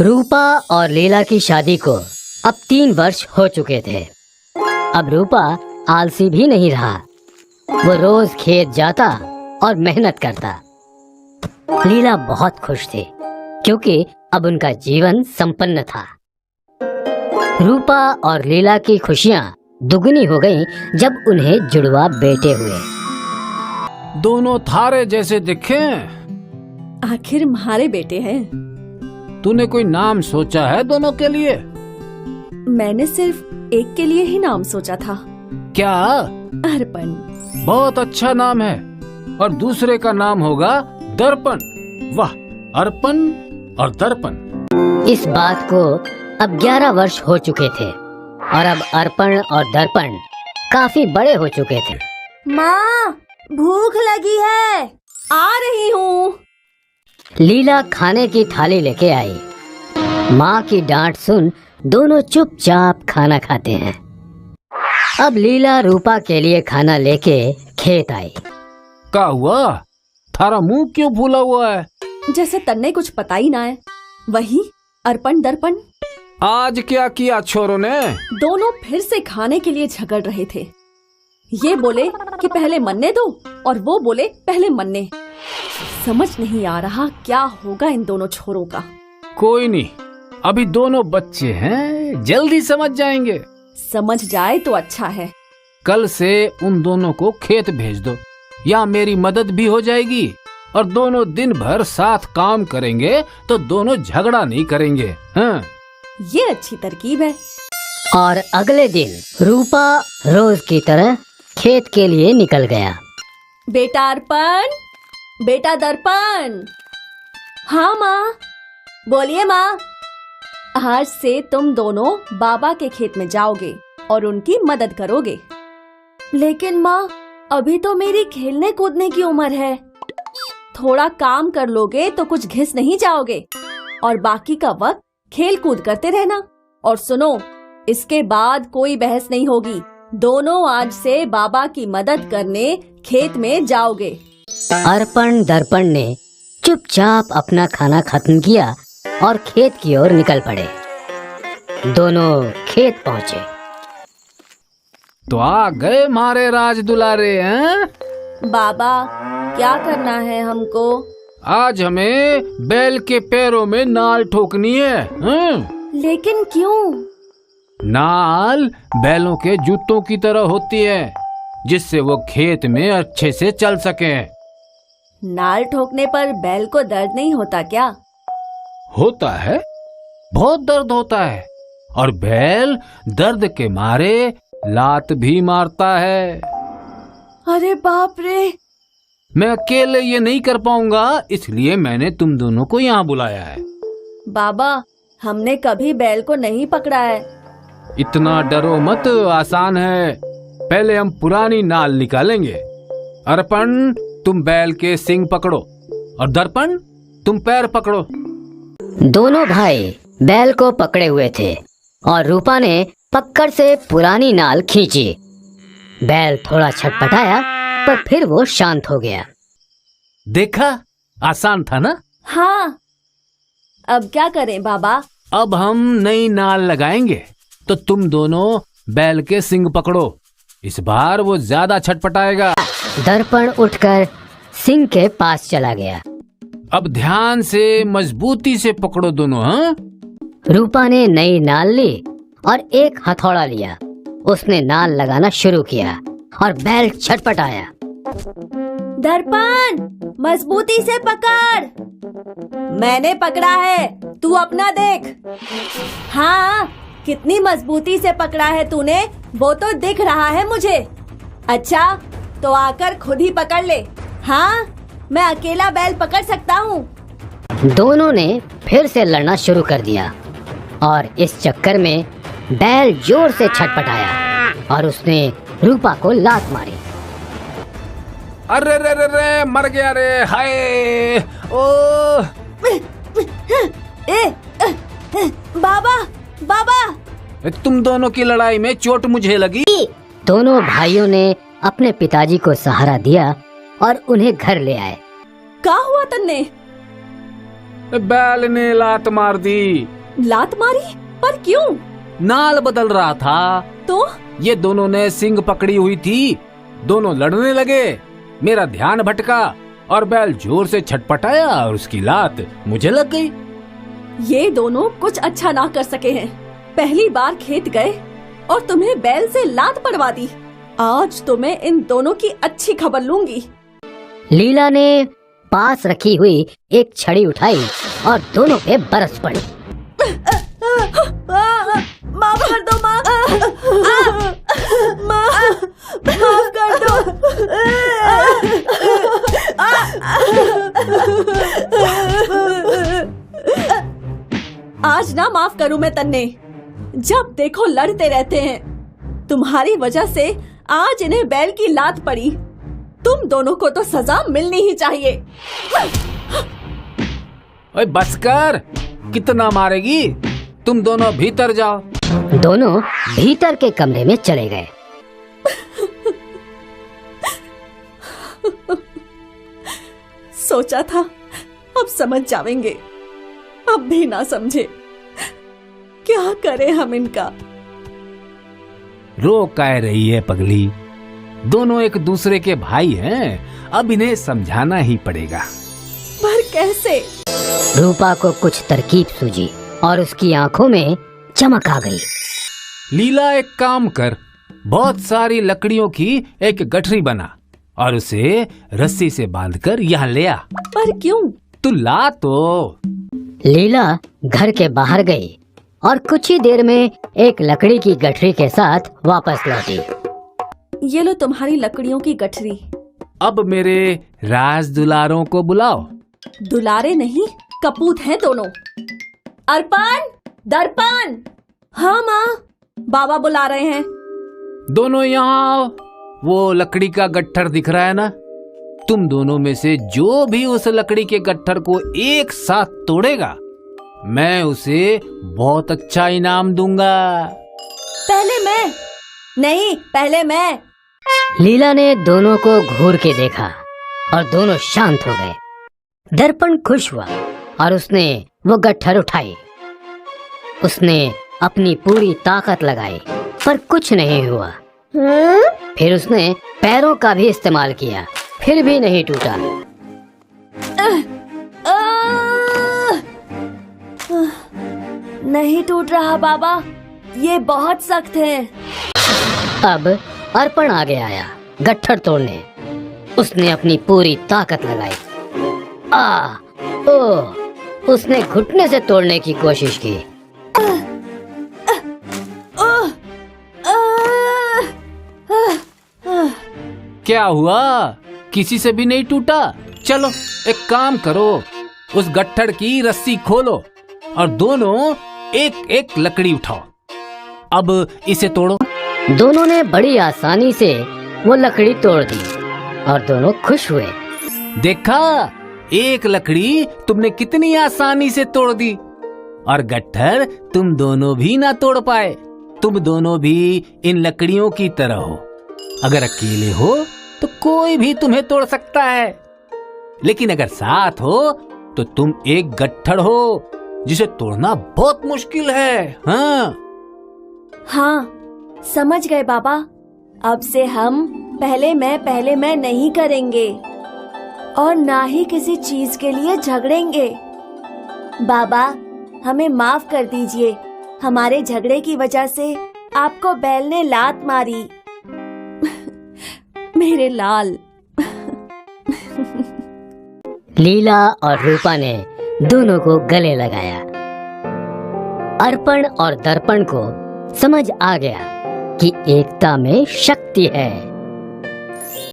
रूपा और लीला की शादी को अब 3 वर्ष हो चुके थे। अब रूपा आलसी भी नहीं रहा। वो रोज खेत जाता और मेहनत करता। लीला बहुत खुश थी क्योंकि अब उनका जीवन संपन्न था। रूपा और लीला की खुशियाँ दुगनी हो गईं जब उन्हें जुड़वा बेटे हुए। दोनों थारे जैसे दिखे। आखिर हमारे बेटे हैं। तूने कोई नाम सोचा है दोनों के लिए? मैंने सिर्फ एक के लिए ही नाम सोचा था। क्या? अर्पण। बहुत अच्छा नाम है। और दूसरे का नाम होगा दर्पण। वाह, अर्पण और दर्पण। इस बात को अब 11 वर्ष हो चुके थे और अब अर्पण और दर्पण काफी बड़े हो चुके थे। माँ, भूख लगी है, आ रही हूँ। लीला खाने की थाली लेके आई। माँ की डांट सुन दोनों चुपचाप खाना खाते हैं। अब लीला रूपा के लिए खाना लेके खेत आई। क्या हुआ? थारा मुंह क्यों फूला हुआ है? जैसे तन्ने कुछ पता ही ना है। वही अर्पण दर्पण। आज क्या किया छोरों ने? दोनों फिर से खाने के लिए झगड़ रहे थे। ये बोले कि पहले मन्ने दो और वो बोले पहले मन्ने। समझ नहीं आ रहा क्या होगा इन दोनों छोरों का। कोई नहीं, अभी दोनों बच्चे हैं, जल्दी समझ जाएंगे। समझ जाए तो अच्छा है। कल से उन दोनों को खेत भेज दो, या मेरी मदद भी हो जाएगी और दोनों दिन भर साथ काम करेंगे तो दोनों झगड़ा नहीं करेंगे। हाँ? ये अच्छी तरकीब है। और अगले दिन रूपा रोज की तरह खेत के लिए निकल गया। बेटा अर्पण, बेटा दर्पण। हाँ माँ, बोलिए माँ। आज से तुम दोनों बाबा के खेत में जाओगे और उनकी मदद करोगे। लेकिन माँ, अभी तो मेरी खेलने कूदने की उम्र है। थोड़ा काम कर लोगे तो कुछ घिस नहीं जाओगे और बाकी का वक्त खेल कूद करते रहना। और सुनो, इसके बाद कोई बहस नहीं होगी। दोनों आज से बाबा की मदद करने खेत में जाओगे। अर्पण दर्पण ने चुपचाप अपना खाना खत्म किया और खेत की ओर निकल पड़े। दोनों खेत पहुँचे। तो आ गए मारे राज दुलारे हैं? बाबा, क्या करना है हमको? आज हमें बैल के पैरों में नाल ठोकनी है। लेकिन क्यों? नाल बैलों के जूतों की तरह होती है, जिससे वो खेत में अच्छे से चल सके। नाल ठोकने पर बैल को दर्द नहीं होता क्या? होता है, बहुत दर्द होता है। और बैल दर्द के मारे लात भी मारता है। अरे बाप रे! मैं अकेले ये नहीं कर पाऊंगा, इसलिए मैंने तुम दोनों को यहाँ बुलाया है। बाबा, हमने कभी बैल को नहीं पकड़ा है। इतना डरो मत, आसान है। पहले हम पुरानी नाल निकालेंगे। अर्पण, तुम बैल के सींग पकड़ो और दर्पण, तुम पैर पकड़ो। दोनों भाई बैल को पकड़े हुए थे और रूपा ने पकड़ से पुरानी नाल खींची। बैल थोड़ा छटपटाया पर फिर वो शांत हो गया। देखा, आसान था ना? हाँ। अब क्या करें बाबा? अब हम नई नाल लगाएंगे, तो तुम दोनों बैल के सींग पकड़ो। इस बार वो ज्यादा छटपटाएगा। दर्पण उठकर सिंह के पास चला गया। अब ध्यान से मजबूती से पकड़ो दोनों। हाँ? रूपा ने नई नाल ली और एक हथौड़ा लिया। उसने नाल लगाना शुरू किया और बैल छटपटाया। दर्पण, मजबूती से पकड़। मैंने पकड़ा है, तू अपना देख। हाँ, कितनी मजबूती से पकड़ा है तूने, वो तो दिख रहा है मुझे। अच्छा, तो आकर खुद ही पकड़ ले। हाँ, मैं अकेला बैल पकड़ सकता हूँ। दोनों ने फिर से लड़ना शुरू कर दिया और इस चक्कर में बैल जोर से छटपटाया और उसने रूपा को लात मारी। अरे रे रे रे, मर गया रे, हाय! ओ! बाबा, बाबा! तुम दोनों की लड़ाई में चोट मुझे लगी। दोनों भाइयों ने अपने पिताजी को सहारा दिया और उन्हें घर ले आए। क्या हुआ तन्ने? बैल ने लात मार दी। लात मारी? पर क्यों? नाल बदल रहा था तो ये दोनों ने सींग पकड़ी हुई थी, दोनों लड़ने लगे। मेरा ध्यान भटका और बैल जोर से छटपटाया और उसकी लात मुझे लग गई। ये दोनों कुछ अच्छा ना कर सके हैं। पहली बार खेत गए और तुम्हें बैल से लात पड़वा दी। आज तो मैं इन दोनों की अच्छी खबर लूंगी। लीला ने पास रखी हुई एक छड़ी उठाई और दोनों पे बरस पड़ी। माफ कर दो माँ। माफ कर दो। आज ना माफ करूं मैं तन्ने। जब देखो लड़ते रहते हैं। तुम्हारी वजह से आज इन्हें बैल की लात पड़ी। तुम दोनों को तो सजा मिलनी ही चाहिए। ओए बस कर, कितना मारेगी? तुम दोनों भीतर जाओ। दोनों भीतर के कमरे में चले गए। सोचा था अब समझ जाएंगे, अब भी ना समझे। क्या करें हम इनका? रो कह रही है पगली? दोनों एक दूसरे के भाई हैं, अब इन्हें समझाना ही पड़ेगा। पर कैसे? रूपा को कुछ तरकीब सूझी और उसकी आंखों में चमक आ गई। लीला, एक काम कर, बहुत सारी लकड़ियों की एक गठरी बना और उसे रस्सी से बांधकर यहाँ ले आ। पर क्यों? तू ला तो। लीला घर के बाहर गई और कुछ ही देर में एक लकड़ी की गठरी के साथ वापस लौटी। ये लो तुम्हारी लकड़ियों की गठरी। अब मेरे राज दुलारों को बुलाओ। दुलारे नहीं, कपूत हैं दोनों। अर्पण, दर्पण। हाँ माँ, बाबा बुला रहे हैं। दोनों यहाँ आओ। वो लकड़ी का गट्ठर दिख रहा है ना? तुम दोनों में से जो भी उस लकड़ी के गट्ठर को एक साथ तोड़ेगा, मैं उसे बहुत अच्छा इनाम दूंगा। पहले मैं। नहीं, पहले मैं। लीला ने दोनों को घूर के देखा और दोनों शांत हो गए। दर्पण खुश हुआ और उसने वो गट्ठर उठाई। उसने अपनी पूरी ताकत लगाई पर कुछ नहीं हुआ। फिर उसने पैरों का भी इस्तेमाल किया, फिर भी नहीं टूटा। नहीं टूट रहा बाबा, ये बहुत सख्त है। अब अर्पण आगे आया गट्ठर तोड़ने। उसने अपनी पूरी ताकत लगाई। उसने घुटने से तोड़ने की कोशिश की। क्या हुआ? किसी से भी नहीं टूटा? चलो एक काम करो, उस गट्ठर की रस्सी खोलो और दोनों एक एक लकड़ी उठाओ। अब इसे तोड़ो। दोनों ने बड़ी आसानी से वो लकड़ी तोड़ दी और दोनों खुश हुए। देखा, एक लकड़ी तुमने कितनी आसानी से तोड़ दी और गट्ठर तुम दोनों भी ना तोड़ पाए। तुम दोनों भी इन लकड़ियों की तरह हो। अगर अकेले हो तो कोई भी तुम्हें तोड़ सकता है, लेकिन अगर साथ हो तो तुम एक गट्ठर हो जिसे तोड़ना बहुत मुश्किल है। हाँ, समझ गए बाबा। अब से हम पहले मैं नहीं करेंगे और ना ही किसी चीज के लिए झगड़ेंगे। बाबा, हमें माफ कर दीजिए। हमारे झगड़े की वजह से आपको बैल ने लात मारी। मेरे लाल। लीला और रूपा ने दोनों को गले लगाया। अर्पण और दर्पण को समझ आ गया कि एकता में शक्ति है।